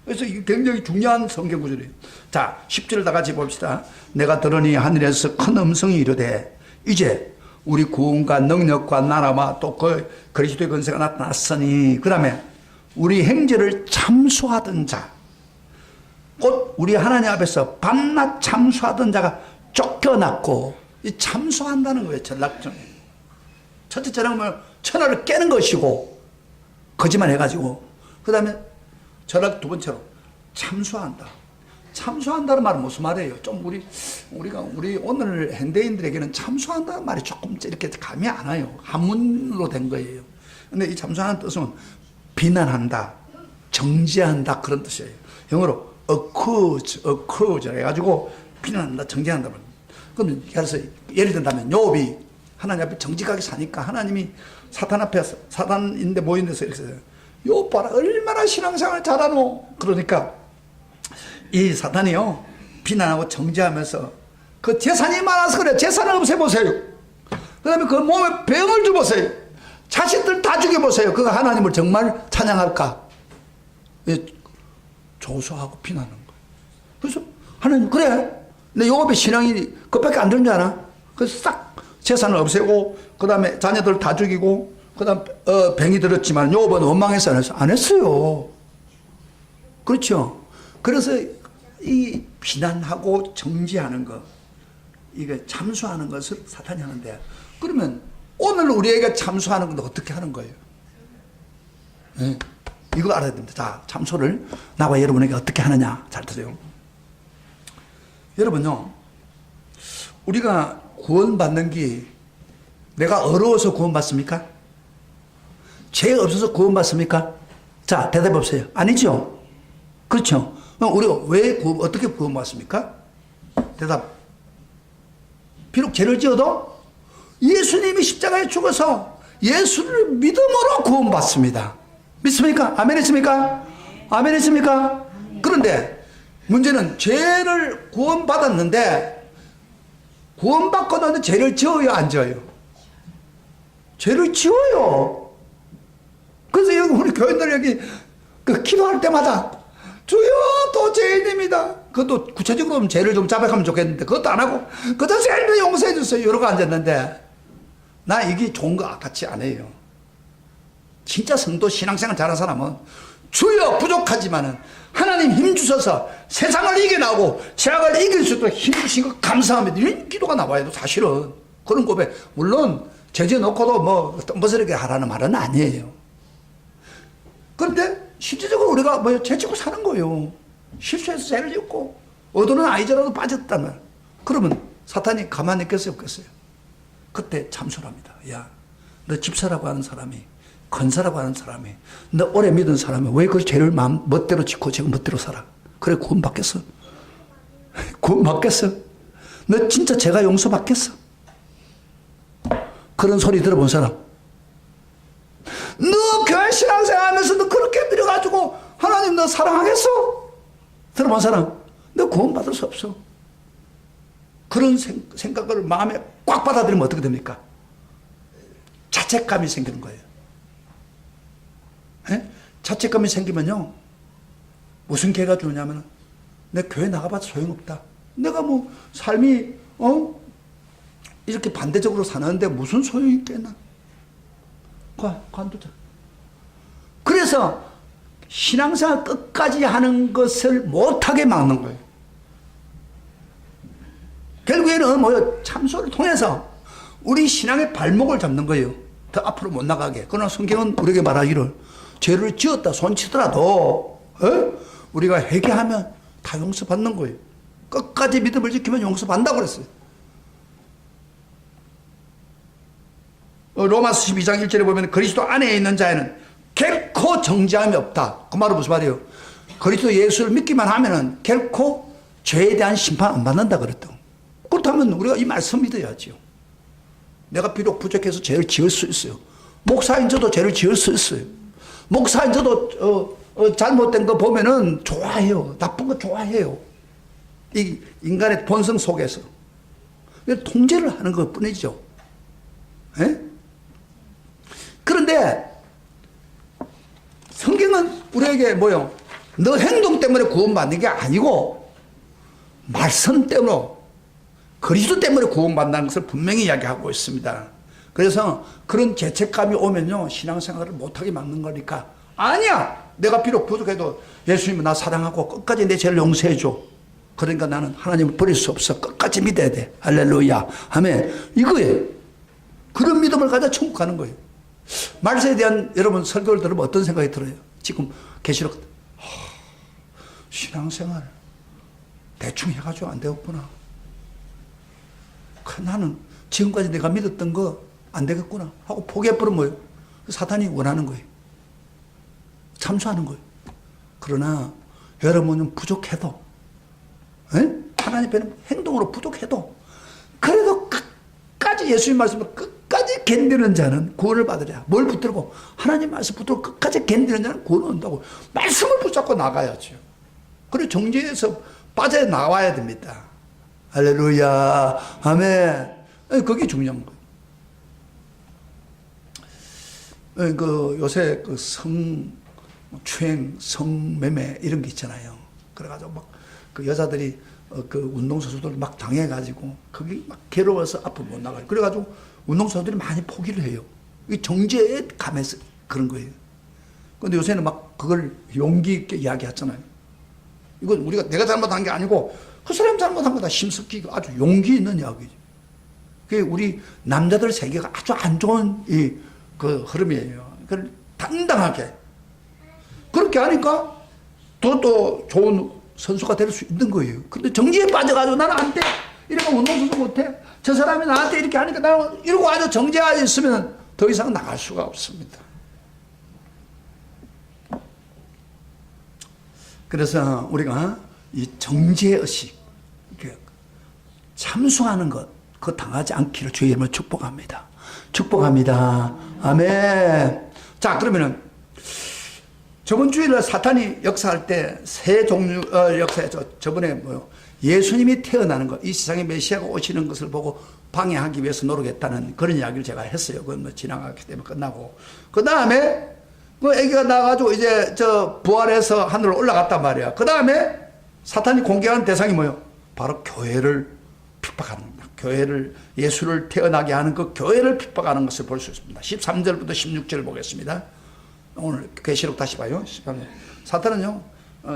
그래서 이게 굉장히 중요한 성경 구절이에요. 자, 10절을 다 같이 봅시다. 내가 들으니 하늘에서 큰 음성이 이르되 이제 우리 구원과 능력과 나라와 또 그리스도의 권세가 나타났으니, 그 다음에 우리 행제를 참수하던 자, 곧 우리 하나님 앞에서 밤낮 참수하던 자가 쫓겨났고, 이 참수한다는 거예요. 전략적인. 첫째 전략은 천하를 깨는 것이고, 거짓말 해가지고, 그 다음에 전략 두 번째로 참수한다. 참수한다는 말은 무슨 말이에요? 좀 우리 오늘 현대인들에게는 참수한다는 말이 조금 이렇게 감이 안 와요. 한문으로 된 거예요. 근데 이 참수하는 뜻은 비난한다, 정죄한다, 그런 뜻이에요. 영어로 accuse 해가지고 비난한다, 정죄한다. 그래서 예를 든다면 욥이 하나님 앞에 정직하게 사니까 하나님이 사탄 앞에 사단인데 모인 데서 이렇게 해요. 욥 봐라, 얼마나 신앙생활 잘하노. 그러니까 이 사탄이요, 비난하고 정죄하면서 그 재산이 많아서 그래. 재산을 없애보세요. 그 다음에 그 몸에 병을 줘보세요. 자식들 다 죽여보세요. 그거 하나님을 정말 찬양할까? 조소하고 비난하는 거예요. 그래서 하나님, 그래, 내 욥의 신앙이 그밖에 안 되는 줄 아나? 그래서 싹 재산을 없애고, 그 다음에 자녀들 다 죽이고, 그 다음 병이 들었지만 욥은 원망해서 안 했어요. 그렇죠? 그래서 이 비난하고 정죄하는 것, 이게 참수하는 것을 사탄이 하는데, 그러면 오늘 우리에게 참수하는 건 어떻게 하는 거예요? 네. 이거 알아야 됩니다. 자, 참수를 나와 여러분에게 어떻게 하느냐. 잘 들으세요. 여러분요, 우리가 구원받는 게 내가 어려워서 구원받습니까? 죄 없어서 구원받습니까? 자, 대답해 보세요. 아니죠? 그렇죠? 우리가 어떻게 구원받습니까? 대답. 비록 죄를 지어도 예수님이 십자가에 죽어서 예수를 믿음으로 구원받습니다. 믿습니까? 아멘 했습니까? 아멘 했습니까? 그런데 문제는 죄를 구원받았는데 구원받고 나서 죄를 지어요, 안 지어요? 죄를 지어요. 그래서 여기 우리 교인들 여기 그 기도할 때마다 주여 또 죄인입니다. 그것도 구체적으로 좀 죄를 좀 자백하면 좋겠는데 그것도 안 하고 그저 죄를 용서해 주세요 이러고 앉았는데 나 이게 좋은 거 같이 안 해요. 진짜 성도 신앙생활 잘하는 사람은 주여 부족하지만은 하나님 힘 주셔서 세상을 이겨나오고 죄악을 이길 수 있도록 힘 주신 거 감사합니다. 이런 기도가 나와요. 사실은 그런 고백 물론 죄지 놓고도 뭐 덤버스럽게 하라는 말은 아니에요. 그런데 실질적으로 우리가 뭐 죄지고 사는 거예요. 실수해서 죄를 짓고 어두운 아이자라도 빠졌다면 그러면 사탄이 가만히 있겠어요, 없겠어요? 그때 참소합니다. 야, 너 집사라고 하는 사람이 권사라고 하는 사람이 너 오래 믿은 사람이 왜 그 죄를 마음 멋대로 짓고 지금 멋대로 살아? 그래 구원 받겠어? 구원 받겠어? 너 진짜 죄가 용서받겠어? 그런 소리 들어본 사람? 너 교회 신앙생활 하면서 너 그렇게 들여가지고 하나님 너 사랑하겠어? 들어본 사람? 너 구원 받을 수 없어. 그런 생각을 마음에 꽉 받아들이면 어떻게 됩니까? 자책감이 생기는 거예요. 에? 자책감이 생기면요 무슨 개가 주냐면 내 교회 나가봐도 소용없다. 내가 뭐 삶이 이렇게 반대적으로 사는데 무슨 소용이 있겠나? 관두자. 그래서 신앙생활 끝까지 하는 것을 못하게 막는 거예요. 결국에는 뭐요? 참소를 통해서 우리 신앙의 발목을 잡는 거예요. 더 앞으로 못 나가게. 그러나 성경은 우리에게 말하기를 죄를 지었다 손치더라도 우리가 회개하면 다 용서받는 거예요. 끝까지 믿음을 지키면 용서받는다고 그랬어요. 로마서 12장 1절에 보면 그리스도 안에 있는 자에는 결코 정죄함이 없다. 그 말은 무슨 말이에요? 그리스도 예수를 믿기만 하면은 결코 죄에 대한 심판 안 받는다 그랬던. 그렇다면 우리가 이 말씀 믿어야죠. 내가 비록 부족해서 죄를 지을 수 있어요. 목사인 저도 죄를 지을 수 있어요. 목사인 저도 잘못된 거 보면은 좋아해요. 나쁜 거 좋아해요. 이 인간의 본성 속에서 통제를 하는 것 뿐이죠. 에? 그런데 성경은 우리에게 뭐요? 너 행동 때문에 구원받는 게 아니고 말씀 때문에 그리스도 때문에 구원받는다는 것을 분명히 이야기하고 있습니다. 그래서 그런 죄책감이 오면요 신앙생활을 못하게 막는 거니까 아니야 내가 비록 부족해도 예수님은 나 사랑하고 끝까지 내 죄를 용서해줘. 그러니까 나는 하나님을 버릴 수 없어. 끝까지 믿어야 돼. 할렐루야 아멘. 이거예요. 그런 믿음을 가져 천국 가는 거예요. 말세에 대한 여러분 설교를 들으면 어떤 생각이 들어요? 지금 계시록 신앙생활 대충 해가지고 안 되었구나. 나는 지금까지 내가 믿었던 거 안 되겠구나 하고 포기해버리면 뭐예요? 사탄이 원하는 거예요. 참소하는 거예요. 그러나 여러분은 부족해도 하나님 앞에는 행동으로 부족해도 그래도 끝까지 예수님 말씀을 끝까지 견디는 자는 구원을 받으랴. 뭘 붙들고 하나님 말씀 붙들고 끝까지 견디는 자는 구원을 얻는다고. 말씀을 붙잡고 나가야죠. 그리고 정죄에서 빠져나와야 됩니다. 할렐루야 아멘. 그게 중요한 거예요. 요새 성추행, 성매매 이런 게 있잖아요. 그래가지고 막 그 여자들이 그 운동선수들 막 당해가지고 거기 막 괴로워서 앞으로 못 나가요. 그래가지고 운동선수들이 많이 포기를 해요. 이 정죄에 감해서 그런 거예요. 근데 요새는 막 그걸 용기 있게 이야기하잖아요. 이건 우리가 내가 잘못한 게 아니고 그 사람 잘못한 거다 심석기 아주 용기 있는 이야기죠. 그게 우리 남자들 세계가 아주 안 좋은 그 흐름이에요. 그걸 당당하게 그렇게 하니까 또 좋은 선수가 될 수 있는 거예요. 근데 정지에 빠져가지고 나는 안 돼. 이러면 운동선수 못해. 저 사람이 나한테 이렇게 하니까 나는 이러고 아주 정지하에 있으면 더 이상 나갈 수가 없습니다. 그래서 우리가 이 정죄의식, 참수하는 것, 그 당하지 않기를 주의 이름으로 축복합니다. 축복합니다. 아멘. 자, 그러면은 저번 주일날 사탄이 역사할 때 세 종류 역사에서 저번에 뭐요? 예수님이 태어나는 것, 이 세상에 메시아가 오시는 것을 보고 방해하기 위해서 노력했다는 그런 이야기를 제가 했어요. 그건 뭐 지나갔기 때문에 끝나고. 그 다음에 그 애기가 나와가지고 이제 저 부활해서 하늘로 올라갔단 말이야. 그 다음에 사탄이 공격한 대상이 뭐요? 바로 교회를 핍박하는 겁니다. 교회를, 예수를 태어나게 하는 그 교회를 핍박하는 것을 볼 수 있습니다. 13절부터 16절 보겠습니다. 오늘 계시록 다시 봐요. 사탄은요,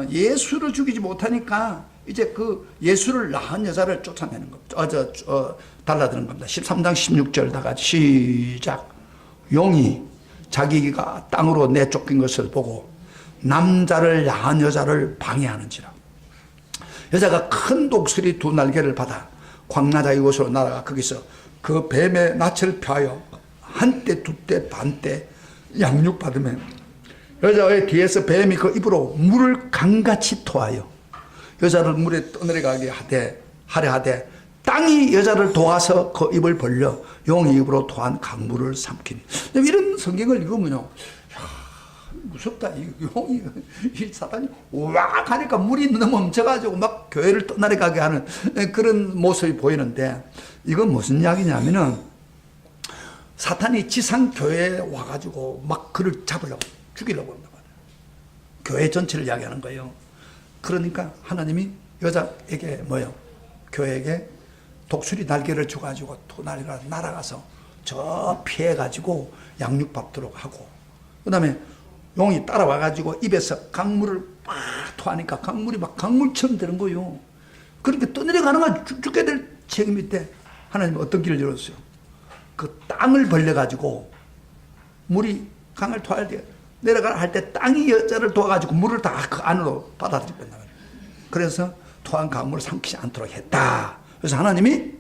예수를 죽이지 못하니까 이제 그 예수를 낳은 여자를 쫓아내는 겁니다. 달라드는 겁니다. 13장 16절 다 같이 시작. 용이 자기가 땅으로 내쫓긴 것을 보고 남자를 낳은 여자를 방해하는지라. 여자가 큰 독수리 두 날개를 받아 광야자 이곳으로 날아가 거기서 그 뱀의 낯을 펴하여 한때 두때 반때 양육받으면 여자의 뒤에서 뱀이 그 입으로 물을 강같이 토하여 여자를 물에 떠내려가게 하려 하되 땅이 여자를 도와서 그 입을 벌려 용의 입으로 토한 강물을 삼키니. 이런 성경을 읽으면요, 무섭다. 이 용이, 이 사단이 와 가니까 물이 넘쳐가지고 막 교회를 떠나려가게 하는 그런 모습이 보이는데, 이건 무슨 이야기냐면은 사탄이 지상 교회에 와가지고 막 그를 잡으려고, 죽이려고 한단 말이에요. 교회 전체를 이야기하는 거예요. 그러니까 하나님이 여자에게 뭐예요? 교회에게 독수리 날개를 줘가지고 두 날개가 날아가서 저 피해가지고 양육받도록 하고, 그 다음에 용이 따라와가지고 입에서 강물을 막 토하니까 강물이 막 강물처럼 되는 거예요. 그렇게 떠내려가는 건 죽게 될 책임이 때 하나님은 어떤 길을 열었어요? 그 땅을 벌려가지고 물이 강을 토할 때 내려가라 할 때 땅이 여자를 도와가지고 물을 다 그 안으로 받아들였단 말이에요. 그래서 토한 강물을 삼키지 않도록 했다. 그래서 하나님이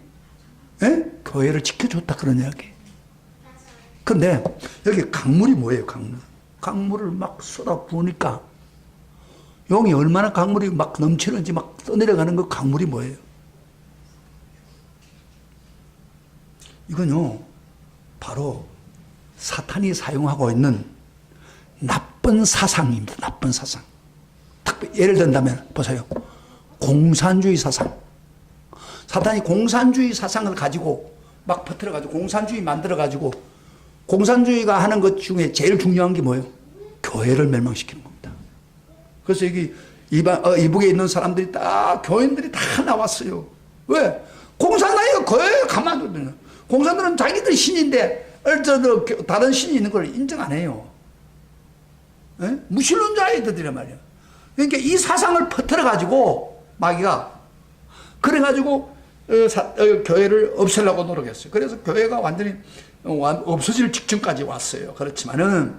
교회를 지켜줬다, 그런 이야기. 그런데 여기 강물이 뭐예요? 강물을 막 쏟아 부으니까 용이 얼마나 강물이 막 넘치는지 막 떠내려가는 그 강물이 뭐예요? 이건요, 바로 사탄이 사용하고 있는 나쁜 사상입니다. 나쁜 사상. 예를 든다면 보세요. 공산주의 사상. 사탄이 공산주의 사상을 가지고 막 퍼뜨려가지고 공산주의 만들어가지고, 공산주의가 하는 것 중에 제일 중요한 게 뭐예요? 교회를 멸망시키는 겁니다. 그래서 여기 이북에 있는 사람들이 교인들이 다 나왔어요. 왜? 공산당이 교회에 가만두면, 공산당은 자기들 신인데 다른 신이 있는 걸 인정 안 해요. 무신론자애들이란 말이야. 그러니까 이 사상을 퍼뜨려가지고 마귀가 그래가지고 교회를 없애려고 노력했어요. 그래서 교회가 완전히 없어질 직전까지 왔어요. 그렇지만은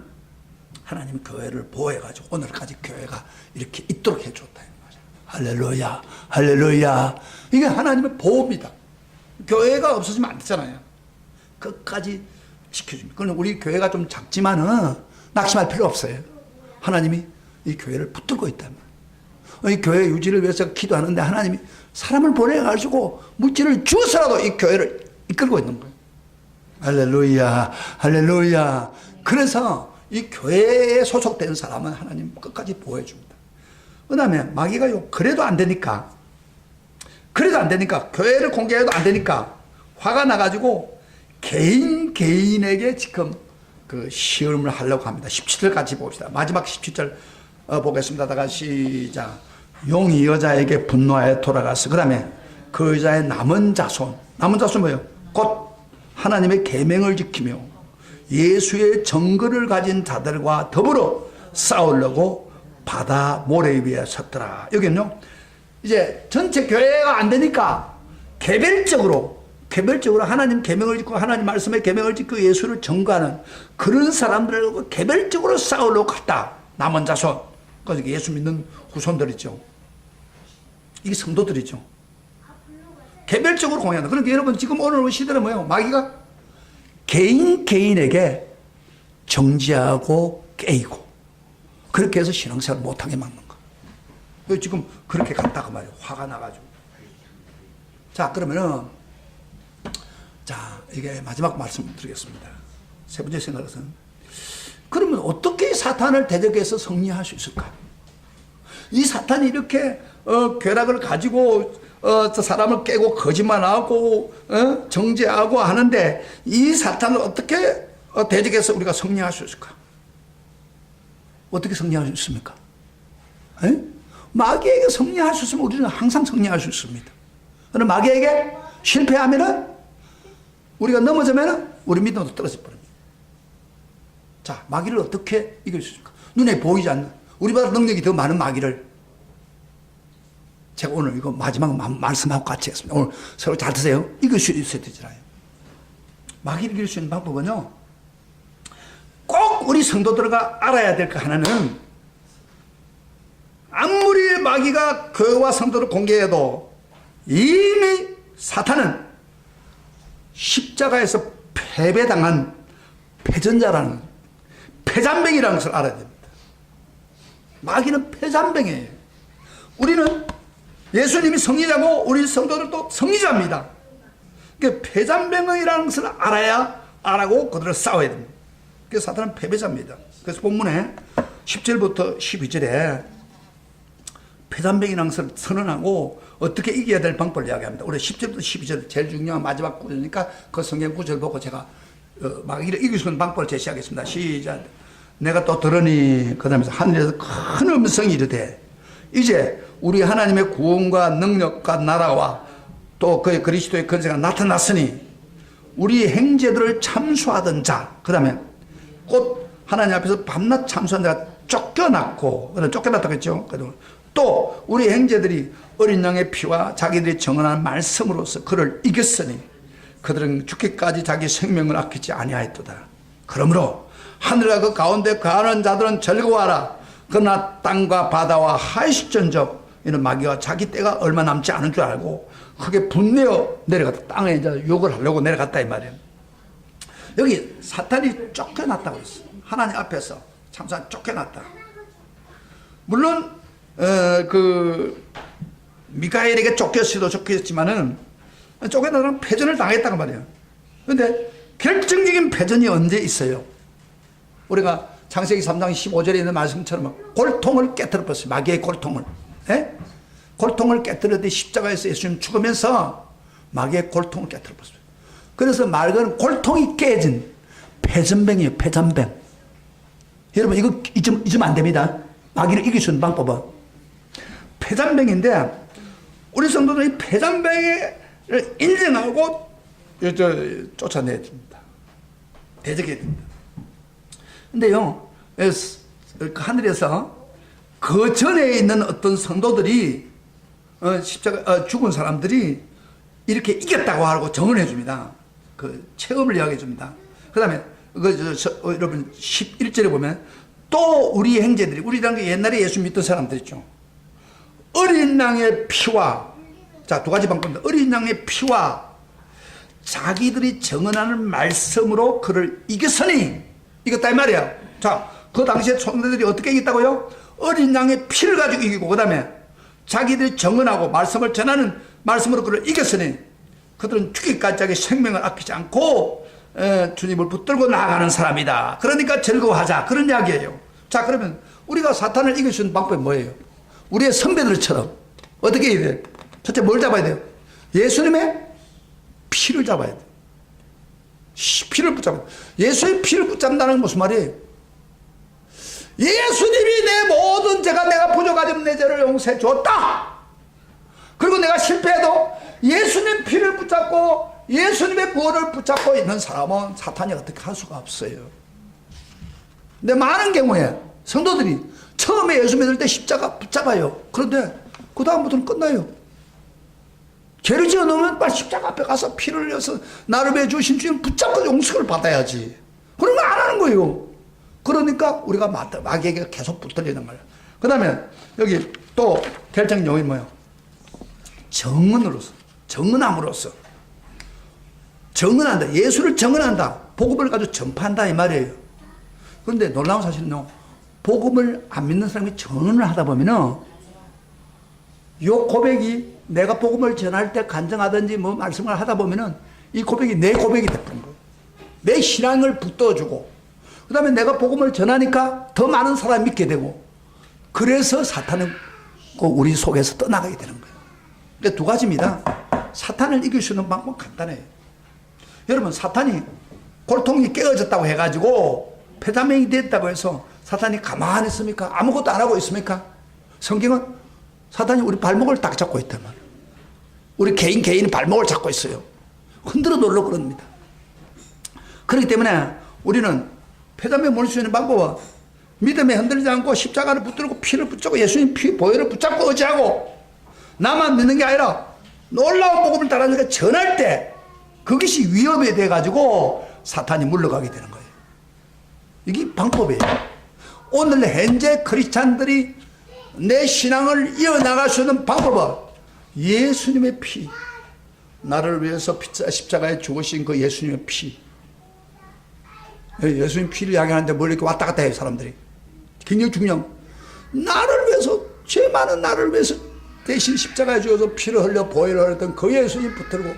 하나님 교회를 보호해가지고 오늘까지 교회가 이렇게 있도록 해줬다. 할렐루야, 할렐루야. 이게 하나님의 보호입니다. 교회가 없어지면 안 되잖아요. 끝까지 지켜줍니다. 그럼 우리 교회가 좀 작지만은 낙심할 필요 없어요. 하나님이 이 교회를 붙들고 있단 말이에요. 이 교회 유지를 위해서 기도하는데 하나님이 사람을 보내가지고 물질을 주어서라도 이 교회를 이끌고 있는 거예요. 할렐루야, 할렐루야. 그래서 이 교회에 소속된 사람은 하나님 끝까지 보호해 줍니다. 그 다음에 마귀가요, 그래도 안 되니까, 교회를 공개해도 안 되니까 화가 나가지고 개인에게 지금 그 시험을 하려고 합니다. 17절 같이 봅시다. 마지막 17절 보겠습니다. 다 같이 시작. 용이 여자에게 분노하여 돌아가서 그 다음에 그 여자의 남은 자손 뭐예요? 곧 하나님의 계명을 지키며 예수의 정글을 가진 자들과 더불어 싸우려고 바다 모래 위에 섰더라. 여기는요, 이제 전체 교회가 안 되니까 개별적으로 하나님 계명을 지키고 하나님 말씀의 계명을 지키고 예수를 전가하는 그런 사람들하고 개별적으로 싸우려고 갔다. 남은 자손, 그러니까 예수 믿는 후손들이죠. 이게 성도들이죠. 개별적으로 공연한다. 그러니까 여러분 지금 오늘 시대는 뭐예요? 마귀가 개인에게 정지하고 깨이고 그렇게 해서 신앙생활을 못하게 막는 거. 지금 그렇게 갔다가 말이에요. 화가 나가지고. 자, 그러면은 이게 마지막 말씀 드리겠습니다. 세 번째 생각은, 그러면 어떻게 사탄을 대적해서 승리할 수 있을까? 이 사탄이 이렇게 괴락을 가지고 사람을 깨고 거짓말하고 정죄하고 하는데, 이 사탄을 어떻게 대적해서 우리가 승리할 수 있을까? 어떻게 승리할 수 있습니까? 마귀에게 승리할 수 있으면 우리는 항상 승리할 수 있습니다. 그럼 마귀에게 실패하면은, 우리가 넘어지면은 우리 믿음도 떨어져 버립니다. 자, 마귀를 어떻게 이길 수 있을까? 눈에 보이지 않는, 우리보다 능력이 더 많은 마귀를, 제가 오늘 이거 마지막 말씀하고 같이 했습니다. 오늘 서로 잘 드세요. 이길 수 있어야 되잖아요. 마귀를 이길 수 있는 방법은요, 꼭 우리 성도들과 알아야 될 거 하나는, 아무리 마귀가 교회와 성도를 공개해도 이미 사탄은 십자가에서 패배당한 패전자라는, 패잔병이라는 것을 알아야 됩니다. 마귀는 패잔병이에요. 우리는 예수님이 승리자고 우리 성도들도 승리자입니다. 그러니까 패잔병이라는 것을 알아야 알아고 그들을 싸워야 됩니다. 그래서 사탄은 패배자입니다. 그래서 본문에 10절부터 12절에 패잔병이라는 것을 선언하고 어떻게 이겨야 될 방법을 이야기합니다. 우리 10절부터 12절 제일 중요한 마지막 구절이니까 그 성경 구절 보고 제가 마귀를 이길 수 있는 방법을 제시하겠습니다. 시작. 내가 또 들으니, 그 다음에 하늘에서 큰 음성이 이르되, 이제 우리 하나님의 구원과 능력과 나라와 또 그의 그리스도의 권세가 나타났으니 우리 행제들을 참수하던 자, 그 다음에 곧 하나님 앞에서 밤낮 참수한 자가 쫓겨났고, 쫓겨났다고 했죠. 또 우리 행제들이 어린 양의 피와 자기들이 정언한 말씀으로서 그를 이겼으니 그들은 죽기까지 자기 생명을 아끼지 아니하였도다. 그러므로 하늘과 그 가운데 거하는 자들은 즐거워하라. 그러나 땅과 바다와 하이식전적, 이는 마귀가 자기 때가 얼마 남지 않은 줄 알고 크게 분내어 내려갔다. 땅에 이제 욕을 하려고 내려갔다 이 말이에요. 여기 사탄이 쫓겨났다고 했어. 하나님 앞에서 참사 쫓겨났다. 물론 그 미가엘에게 쫓겼지만은 쫓겨나면 패전을 당했단 말이에요. 그런데 결정적인 패전이 언제 있어요? 우리가 창세기 3장 15절에 있는 말씀처럼 골통을 깨뜨려 버렸어요. 마귀의 골통을. 예? 골통을 깨뜨렸더니 십자가에서 예수님 죽으면서 마귀의 골통을 깨뜨려 버렸어요. 그래서 맑은 골통이 깨진 패전병이에요. 패전병. 여러분 이거 잊으면 안 됩니다. 마귀를 이길 수 있는 방법은 패잔병인데, 우리 성도들이 패잔병을 인정하고 쫓아내야 됩니다. 대적해야 됩니다. 근데요, 하늘에서 그 전에 있는 어떤 성도들이 십자가 죽은 사람들이 이렇게 이겼다고 하고 정언해 줍니다. 그 체험을 이야기해 줍니다. 그 다음에 여러분 11절에 보면 또 우리 형제들이, 우리라는 게 옛날에 예수 믿던 사람들 있죠. 어린 양의 피와, 자, 두 가지 방법입니다. 어린 양의 피와 자기들이 정언하는 말씀으로 그를 이겼으니, 이겼다 이 말이야. 자, 그 당시에 총대들이 어떻게 이겼다고요? 어린 양의 피를 가지고 이기고, 그 다음에 자기들이 정언하고 말씀을 전하는 말씀으로 그를 이겼으니 그들은 죽기까지 자기 생명을 아끼지 않고 주님을 붙들고 나아가는 사람이다. 그러니까 즐거워하자, 그런 이야기예요. 자, 그러면 우리가 사탄을 이길 수 있는 방법이 뭐예요? 우리의 선배들처럼 어떻게 해야 돼요? 첫째 뭘 잡아야 돼요? 예수님의 피를 잡아야 돼요. 피를 붙잡아야 돼요. 예수의 피를 붙잡는다는 건 무슨 말이에요? 예수님이 내 모든 죄가 내가 부족하지만 내 죄를 용서해 줬다. 그리고 내가 실패해도 예수님 피를 붙잡고 예수님의 구원을 붙잡고 있는 사람은 사탄이 어떻게 할 수가 없어요. 근데 많은 경우에 성도들이 처음에 예수 믿을 때 십자가 붙잡아요. 그런데 그 다음부터는 끝나요. 죄를 지어 놓으면 빨리 십자가 앞에 가서 피를 흘려서 나를 위해 주신 주님 붙잡고 용서를 받아야지. 그런 거 안 하는 거예요. 그러니까 우리가 마귀에게 계속 붙들리는 거예요. 그 다음에 여기 또 결정적인 용어는 뭐예요? 정언으로서, 정언함으로써. 정언한다. 예수를 정언한다. 복음을 가지고 전파한다 이 말이에요. 그런데 놀라운 사실은요, 복음을 안 믿는 사람이 정언을 하다 보면은 요 고백이 내가 복음을 전할 때 간증하든지 뭐 말씀을 하다 보면은 이 고백이 내 고백이 되는 거예요. 내 신앙을 붙들어주고, 그 다음에 내가 복음을 전하니까 더 많은 사람이 믿게 되고, 그래서 사탄은 우리 속에서 떠나가게 되는 거예요. 근데 두 가지입니다. 사탄을 이길 수 있는 방법은 간단해요. 여러분, 사탄이 골통이 깨어졌다고 해가지고 폐자명이 됐다고 해서 사탄이 가만히 있습니까? 아무것도 안 하고 있습니까? 성경은 사탄이 우리 발목을 딱 잡고 있단 말이에요. 우리 개인 발목을 잡고 있어요. 흔들어 놓으려고 그럽니다. 그렇기 때문에 우리는 폐자명 몰 수 있는 방법은 믿음에 흔들리지 않고 십자가를 붙들고 피를 붙잡고 예수님 피 보혈을 붙잡고 의지하고, 나만 믿는 게 아니라 놀라운 복음을 따라주니까 전할 때 그것이 위험이 돼가지고 사탄이 물러가게 되는 거예요. 이게 방법이에요. 오늘 현재 크리스찬들이 내 신앙을 이어나갈 수 있는 방법은 예수님의 피, 나를 위해서 십자가에 죽으신 그 예수님의 피. 예수님 피를 이야기하는데 뭘 이렇게 왔다 갔다 해요, 사람들이. 굉장히 중요한, 나를 위해서, 죄 많은 나를 위해서 대신 십자가에 죽어서 피를 흘려 보혈을 흘렸던 그 예수님 붙들고,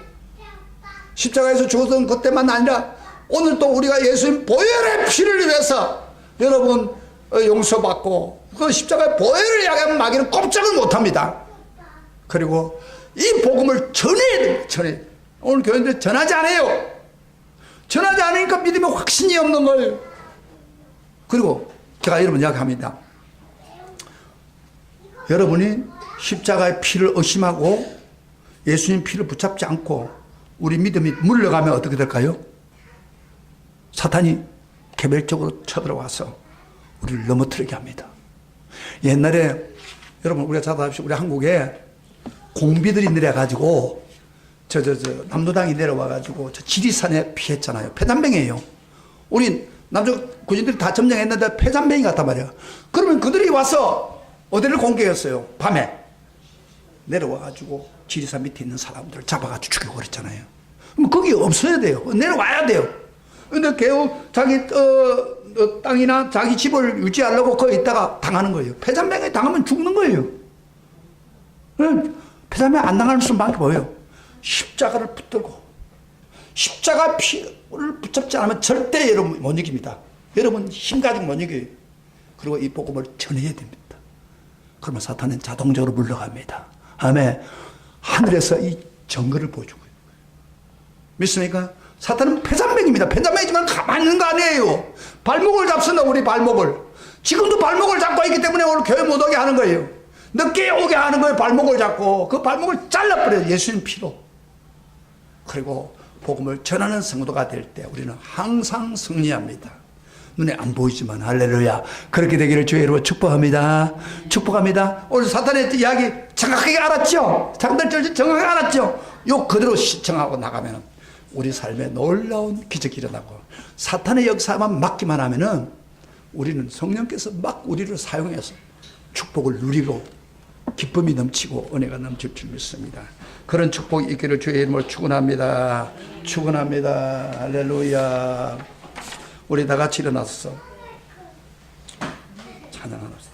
십자가에서 죽었던 그때만 아니라 오늘 또 우리가 예수님 보혈의 피를 위해서 여러분 용서받고 그 십자가의 보혈을 이야기하면 마귀는 꼼짝을 못합니다. 그리고 이 복음을 전해야 됩니다. 전해. 오늘 교인들 전하지 않아요. 전하지 않으니까 믿음에 확신이 없는 거예요. 그리고 제가 여러분 이야기합니다. 여러분이 십자가의 피를 의심하고 예수님 피를 붙잡지 않고 우리 믿음이 물러가면 어떻게 될까요? 사탄이 개별적으로 쳐들어와서 우리를 넘어뜨리게 합니다. 옛날에 여러분 우리가 잘 아십시오. 우리 한국에 공비들이 내려가지고 남도당이 내려와가지고 저 지리산에 피했잖아요. 폐잔병이에요. 우리 남쪽 군인들이 다 점령했는데 폐잔병이 갔단 말이에요. 그러면 그들이 와서 어디를 공격했어요? 밤에 내려와가지고 지리산 밑에 있는 사람들을 잡아가지고 죽이고 그랬잖아요. 그럼 거기 없어야 돼요. 내려와야 돼요. 근데 개우 자기 땅이나 자기 집을 유지하려고 거기 있다가 당하는 거예요. 폐잔병에 당하면 죽는 거예요. 폐잔병 안 당할 수밖에 뭐예요? 십자가를 붙들고 십자가 피를 붙잡지 않으면 절대 여러분 못 이깁니다. 여러분 힘 가지고 못 이겨요. 그리고 이 복음을 전해야 됩니다. 그러면 사탄은 자동적으로 물러갑니다. 아멘. 하늘에서 이 정거를 보여주고 믿습니까? 사탄은 폐잔병입니다. 폐잔병이지만 가만히 있는 거 아니에요. 발목을 잡습니다. 우리 발목을. 지금도 발목을 잡고 있기 때문에 오늘 교회 못 오게 하는 거예요. 늦게 오게 하는 거예요. 발목을 잡고 그 발목을 잘라버려요. 예수님 피로. 그리고 복음을 전하는 성도가 될 때 우리는 항상 승리합니다. 눈에 안 보이지만 할렐루야. 그렇게 되기를 주의 이름으로 축복합니다. 축복합니다. 오늘 사탄의 이야기 정확하게 알았죠? 장단절 정확하게 알았죠? 요 그대로 시청하고 나가면 우리 삶에 놀라운 기적이 일어나고 사탄의 역사만 막기만 하면은 우리는 성령께서 막 우리를 사용해서 축복을 누리고 기쁨이 넘치고 은혜가 넘칠 줄 믿습니다. 그런 축복이 있기를 주의 이름으로 축원합니다. 축원합니다. 할렐루야. 우리 다 같이 일어나서 찬양합시다.